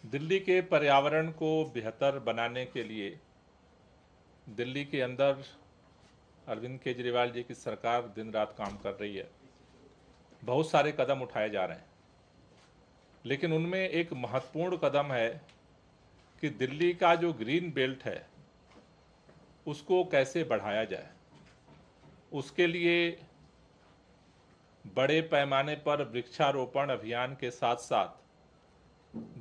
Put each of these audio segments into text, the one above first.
दिल्ली के पर्यावरण को बेहतर बनाने के लिए दिल्ली के अंदर अरविंद केजरीवाल जी की सरकार दिन रात काम कर रही है। बहुत सारे कदम उठाए जा रहे हैं, लेकिन उनमें एक महत्वपूर्ण कदम है कि दिल्ली का जो ग्रीन बेल्ट है उसको कैसे बढ़ाया जाए। उसके लिए बड़े पैमाने पर वृक्षारोपण अभियान के साथ साथ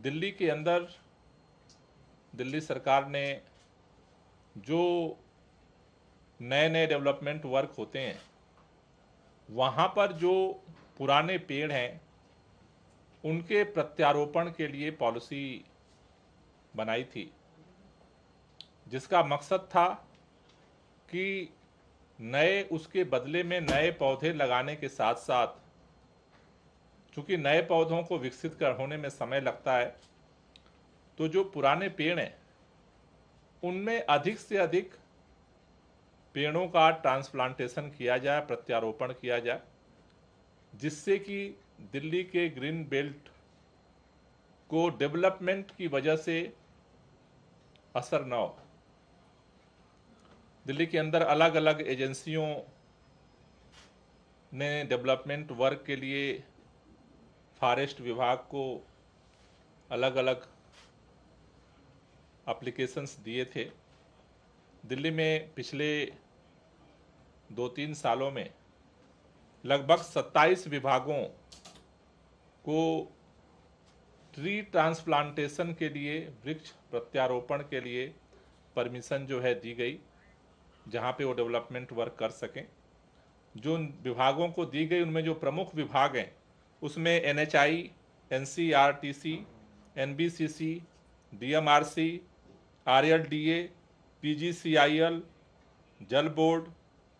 दिल्ली के अंदर दिल्ली सरकार ने जो नए नए डेवलपमेंट वर्क होते हैं वहाँ पर जो पुराने पेड़ हैं उनके प्रत्यारोपण के लिए पॉलिसी बनाई थी, जिसका मकसद था कि नए उसके बदले में नए पौधे लगाने के साथ साथ, चूंकि नए पौधों को विकसित होने में समय लगता है, तो जो पुराने पेड़ हैं उनमें अधिक से अधिक पेड़ों का ट्रांसप्लांटेशन किया जाए, प्रत्यारोपण किया जाए, जिससे कि दिल्ली के ग्रीन बेल्ट को डेवलपमेंट की वजह से असर न हो। दिल्ली के अंदर अलग अलग एजेंसियों ने डेवलपमेंट वर्क के लिए फॉरेस्ट विभाग को अलग अलग एप्लीकेशंस दिए थे। दिल्ली में पिछले 2-3 सालों में लगभग 27 विभागों को ट्री ट्रांसप्लांटेशन के लिए, वृक्ष प्रत्यारोपण के लिए परमिशन जो है दी गई, जहां पे वो डेवलपमेंट वर्क कर सकें। जो विभागों को दी गई उनमें जो प्रमुख विभाग हैं उसमें NHI, NCRTC, NBCC, DMRC, RLDA, PGCIL, जल बोर्ड,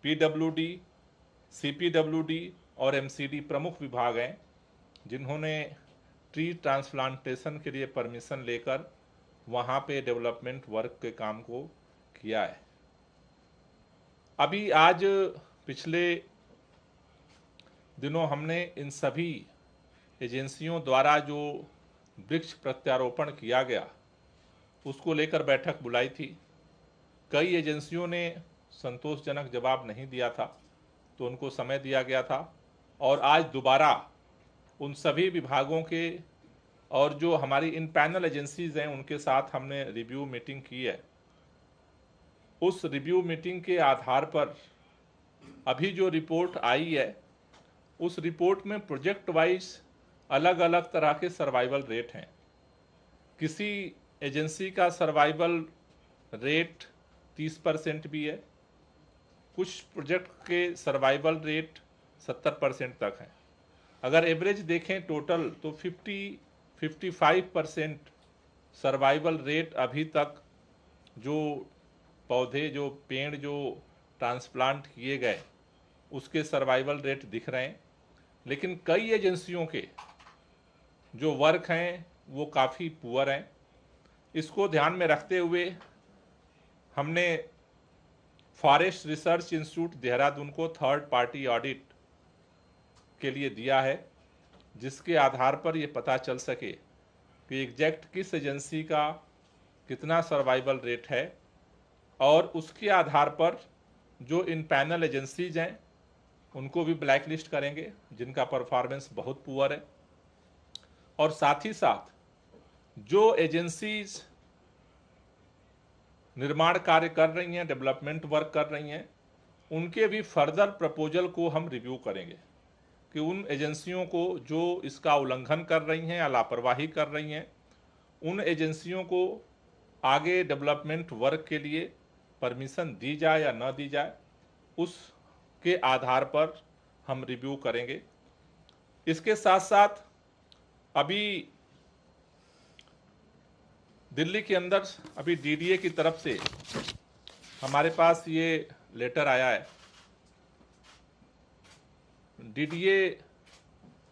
PWD, CPWD और MCD प्रमुख विभाग हैं जिन्होंने ट्री ट्रांसप्लांटेशन के लिए परमिशन लेकर वहाँ पे डेवलपमेंट वर्क के काम को किया है। अभी आज पिछले दिनों हमने इन सभी एजेंसियों द्वारा जो वृक्ष प्रत्यारोपण किया गया उसको लेकर बैठक बुलाई थी। कई एजेंसियों ने संतोषजनक जवाब नहीं दिया था, तो उनको समय दिया गया था और आज दोबारा उन सभी विभागों के और जो हमारी इन पैनल एजेंसीज हैं उनके साथ हमने रिव्यू मीटिंग की है। उस रिव्यू मीटिंग के आधार पर अभी जो रिपोर्ट आई है उस रिपोर्ट में प्रोजेक्ट वाइज अलग अलग तरह के सर्वाइवल रेट हैं। किसी एजेंसी का सर्वाइवल रेट 30% भी है, कुछ प्रोजेक्ट के सर्वाइवल रेट 70% तक है। अगर एवरेज देखें टोटल तो 50-55% सर्वाइवल रेट अभी तक जो पौधे, जो पेड़ जो ट्रांसप्लांट किए गए उसके सर्वाइवल रेट दिख रहे हैं। लेकिन कई एजेंसियों के जो वर्क हैं वो काफ़ी पुअर हैं। इसको ध्यान में रखते हुए हमने फॉरेस्ट रिसर्च इंस्टीट्यूट देहरादून को थर्ड पार्टी ऑडिट के लिए दिया है, जिसके आधार पर ये पता चल सके कि एग्जैक्ट किस एजेंसी का कितना सर्वाइवल रेट है, और उसके आधार पर जो इन पैनल एजेंसीज हैं उनको भी ब्लैक लिस्ट करेंगे जिनका परफॉर्मेंस बहुत पुअर है। और साथ ही साथ जो एजेंसीज निर्माण कार्य कर रही हैं, डेवलपमेंट वर्क कर रही हैं, उनके भी फर्दर प्रपोजल को हम रिव्यू करेंगे कि उन एजेंसियों को जो इसका उल्लंघन कर रही हैं या लापरवाही कर रही हैं, उन एजेंसियों को आगे डेवलपमेंट वर्क के लिए परमिशन दी जाए या न दी जाए, उसके आधार पर हम रिव्यू करेंगे। इसके साथ साथ अभी दिल्ली के अंदर अभी DDA की तरफ से हमारे पास ये लेटर आया है। DDA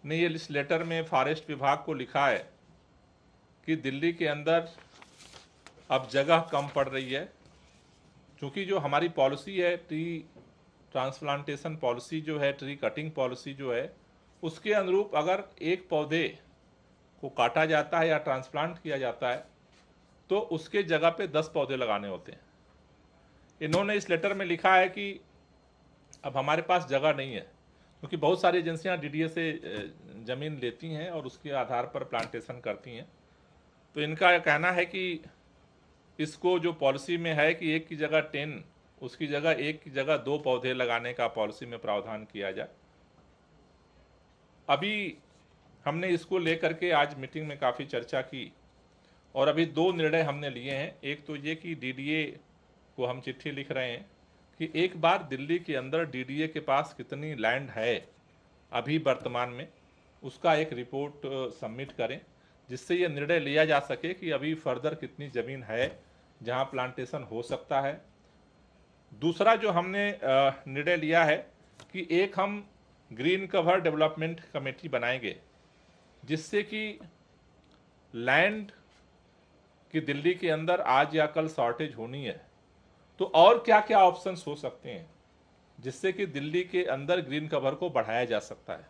ने ये इस लेटर में फॉरेस्ट विभाग को लिखा है कि दिल्ली के अंदर अब जगह कम पड़ रही है चूँकि जो हमारी पॉलिसी है ट्री ट्रांसप्लांटेशन पॉलिसी जो है, ट्री कटिंग पॉलिसी जो है, उसके अनुरूप अगर एक पौधे को काटा जाता है या ट्रांसप्लांट किया जाता है तो उसके जगह पे 10 पौधे लगाने होते हैं। इन्होंने इस लेटर में लिखा है कि अब हमारे पास जगह नहीं है, क्योंकि बहुत सारी एजेंसियां डीडीए से ज़मीन लेती हैं और उसके आधार पर प्लांटेशन करती हैं। तो इनका कहना है कि इसको जो पॉलिसी में है कि एक की जगह 10, उसकी जगह एक की जगह 2 पौधे लगाने का पॉलिसी में प्रावधान किया जाए। अभी हमने इसको लेकर के आज मीटिंग में काफ़ी चर्चा की और अभी 2 निर्णय हमने लिए हैं। एक तो ये कि डीडीए को हम चिट्ठी लिख रहे हैं कि एक बार दिल्ली के अंदर डीडीए के पास कितनी लैंड है अभी वर्तमान में, उसका एक रिपोर्ट सबमिट करें, जिससे ये निर्णय लिया जा सके कि अभी फर्दर कितनी ज़मीन है जहां प्लांटेशन हो सकता है। दूसरा जो हमने निर्णय लिया है कि एक हम ग्रीन कवर डेवलपमेंट कमेटी बनाएंगे, जिससे कि लैंड की दिल्ली के अंदर आज या कल शॉर्टेज होनी है तो और क्या क्या ऑप्शंस हो सकते हैं जिससे कि दिल्ली के अंदर ग्रीन कवर को बढ़ाया जा सकता है।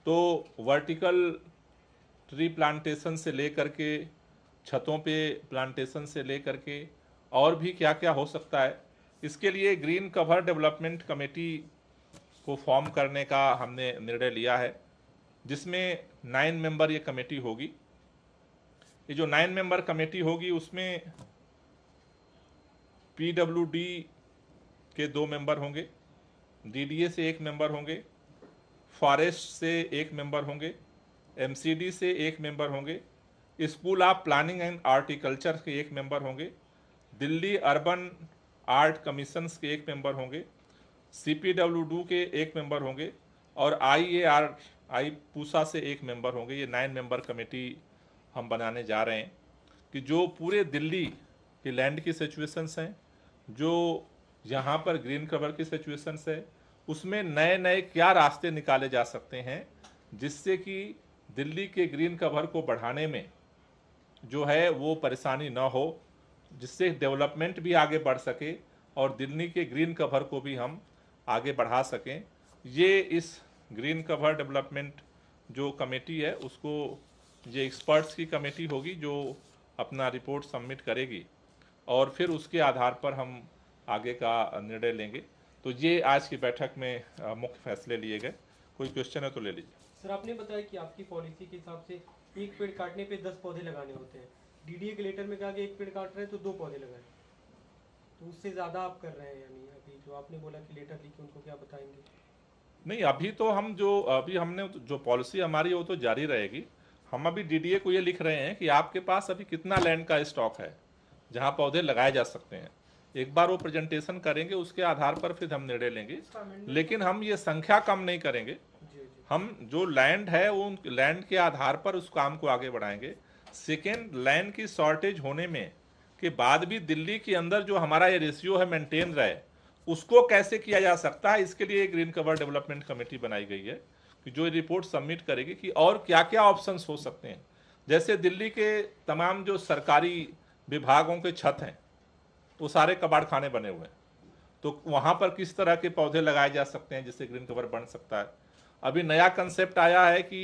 तो वर्टिकल ट्री प्लांटेशन से लेकर के छतों पे प्लांटेशन से लेकर के और भी क्या क्या हो सकता है, इसके लिए ग्रीन कवर डेवलपमेंट कमेटी को फॉर्म करने का हमने निर्णय लिया है, जिसमें 9 मेंबर ये कमेटी होगी। ये जो 9 मेंबर कमेटी होगी उसमें पीडब्ल्यूडी के 2 मेंबर होंगे, डीडीए से 1 मेंबर होंगे, फॉरेस्ट से 1 मेंबर होंगे, एमसीडी से 1 मेंबर होंगे, स्कूल ऑफ प्लानिंग एंड आर्टिकल्चर के 1 मेंबर होंगे, दिल्ली अर्बन आर्ट कमीशंस के 1 मेंबर होंगे, सीपीडब्ल्यूडी के 1 मेंबर होंगे और आई पूसा से 1 मेंबर होंगे। ये 9 मेंबर कमेटी हम बनाने जा रहे हैं कि जो पूरे दिल्ली की लैंड की सिचुएशंस हैं, जो यहाँ पर ग्रीन कवर की सिचुएशंस है, उसमें नए नए क्या रास्ते निकाले जा सकते हैं जिससे कि दिल्ली के ग्रीन कवर को बढ़ाने में जो है वो परेशानी ना हो, जिससे डेवलपमेंट भी आगे बढ़ सके और दिल्ली के ग्रीन कवर को भी हम आगे बढ़ा सकें। ये इस ग्रीन कवर डेवलपमेंट जो कमेटी है उसको, ये एक्सपर्ट्स की कमेटी होगी जो अपना रिपोर्ट सबमिट करेगी और फिर उसके आधार पर हम आगे का निर्णय लेंगे। तो ये आज की बैठक में मुख्य फैसले लिए गए। कोई क्वेश्चन है तो ले लीजिए। सर, आपने बताया कि आपकी पॉलिसी के हिसाब से एक पेड़ काटने पे 10 पौधे लगाने होते हैं। डीडीए के लेटर में कहा कि एक पेड़ काट रहे हैं तो 2 पौधे लगाएं, तो उससे ज़्यादा आप कर रहे हैं यानी अभी जो आपने बोला कि लेटर लिखे उनको क्या बताएंगे? नहीं, अभी तो हम जो अभी हमने जो पॉलिसी हमारी है वो तो जारी रहेगी। हम अभी डीडीए को ये लिख रहे हैं कि आपके पास अभी कितना लैंड का स्टॉक है जहां पौधे लगाए जा सकते हैं। एक बार वो प्रेजेंटेशन करेंगे, उसके आधार पर फिर हम निर्णय लेंगे, लेकिन हम ये संख्या कम नहीं करेंगे। जी जी। हम जो लैंड है वो लैंड के आधार पर उस काम को आगे बढ़ाएंगे। सेकेंड, लैंड की शॉर्टेज होने में के बाद भी दिल्ली के अंदर जो हमारा ये रेशियो है मेंटेन रहे, उसको कैसे किया जा सकता है, इसके लिए ग्रीन कवर डेवलपमेंट कमेटी बनाई गई है कि जो रिपोर्ट सबमिट करेगी कि और क्या क्या ऑप्शंस हो सकते हैं। जैसे दिल्ली के तमाम जो सरकारी विभागों के छत हैं वो सारे कबाड़ खाने बने हुए हैं, तो वहां पर किस तरह के पौधे लगाए जा सकते हैं जिससे ग्रीन कवर बन सकता है। अभी नया कंसेप्ट आया है कि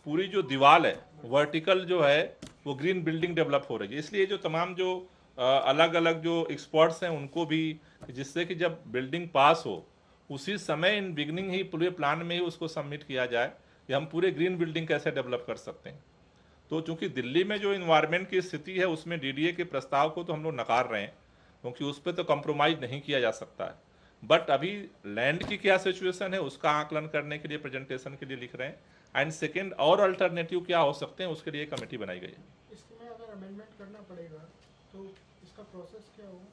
पूरी जो दीवार है वर्टिकल जो है वो ग्रीन बिल्डिंग डेवलप हो रही है, इसलिए जो तमाम जो अलग अलग जो एक्सपर्ट्स हैं उनको भी, जिससे कि जब बिल्डिंग पास हो उसी समय इन बिगनिंग ही पूरे प्लान में ही उसको सबमिट किया जाए कि हम पूरे ग्रीन बिल्डिंग कैसे डेवलप कर सकते हैं। तो चूंकि दिल्ली में जो इन्वायरमेंट की स्थिति है उसमें डीडीए के प्रस्ताव को तो हम लोग नकार रहे हैं, क्योंकि उस पर तो कॉम्प्रोमाइज नहीं किया जा सकता है। बट अभी लैंड की क्या सिचुएशन है उसका आकलन करने के लिए प्रेजेंटेशन के लिए लिख रहे हैं, एंड सेकेंड और अल्टरनेटिव क्या हो सकते हैं उसके लिए कमेटी बनाई गई है। इसमें अगर अमेंडमेंट करना पड़ेगा तो इसका प्रोसेस क्या होगा?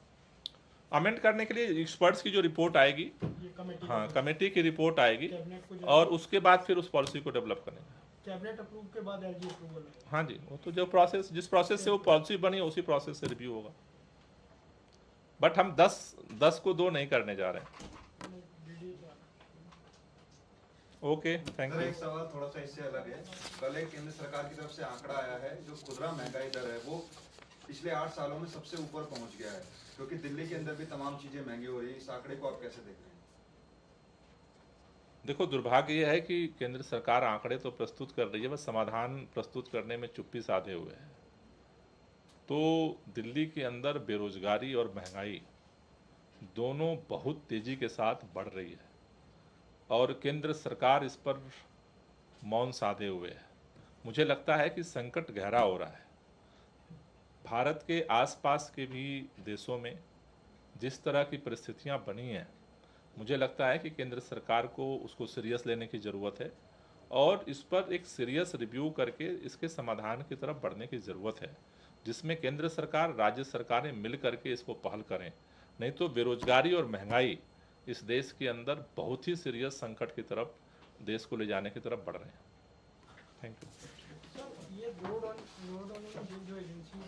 अमेंड करने के लिए एक्सपर्ट्स की जो रिपोर्ट आएगी, ये कमेटी हाँ कमेटी की रिपोर्ट आएगी कैबिनेट को और उसके बाद फिर उस पॉलिसी को डेवलप करेंगे। कैबिनेट अप्रूव के बाद एलजी अप्रूवल। हाँ जी, वो तो जो प्रोसेस, जिस प्रोसेस से वो पॉलिसी बनी उसी प्रोसेस से रिव्यू होगा। बट हम 10 को 2 नहीं करने जा रहे हैं। Okay, thank you. एक सवाल थोड़ा सा इससे अलग है। कल एक केंद्र सरकार की तरफ से आंकड़ा आया है जो खुदरा महंगाई दर है वो पिछले 8 सालों में सबसे ऊपर पहुंच गया है। क्योंकि दिल्ली के अंदर भी तमाम चीजें महंगी हो रही है, इस आंकड़े को आप कैसे देख रहे हैं? देखो, दुर्भाग्य यह है कि केंद्र सरकार आंकड़े तो प्रस्तुत कर रही है, बस समाधान प्रस्तुत करने में चुप्पी साधे हुए है। तो दिल्ली के अंदर बेरोजगारी और महंगाई दोनों बहुत तेजी के साथ बढ़ रही है और केंद्र सरकार इस पर मौन साधे हुए है। मुझे लगता है कि संकट गहरा हो रहा है। भारत के आसपास के भी देशों में जिस तरह की परिस्थितियां बनी हैं, मुझे लगता है कि केंद्र सरकार को उसको सीरियस लेने की ज़रूरत है और इस पर एक सीरियस रिव्यू करके इसके समाधान की तरफ बढ़ने की ज़रूरत है, जिसमें केंद्र सरकार, राज्य सरकारें मिल करके इसको पहल करें। नहीं तो बेरोजगारी और महंगाई इस देश के अंदर बहुत ही सीरियस संकट की तरफ, देश को ले जाने की तरफ बढ़ रहे हैं। Thank you. सर, ये रोड ऑन जो एजेंसी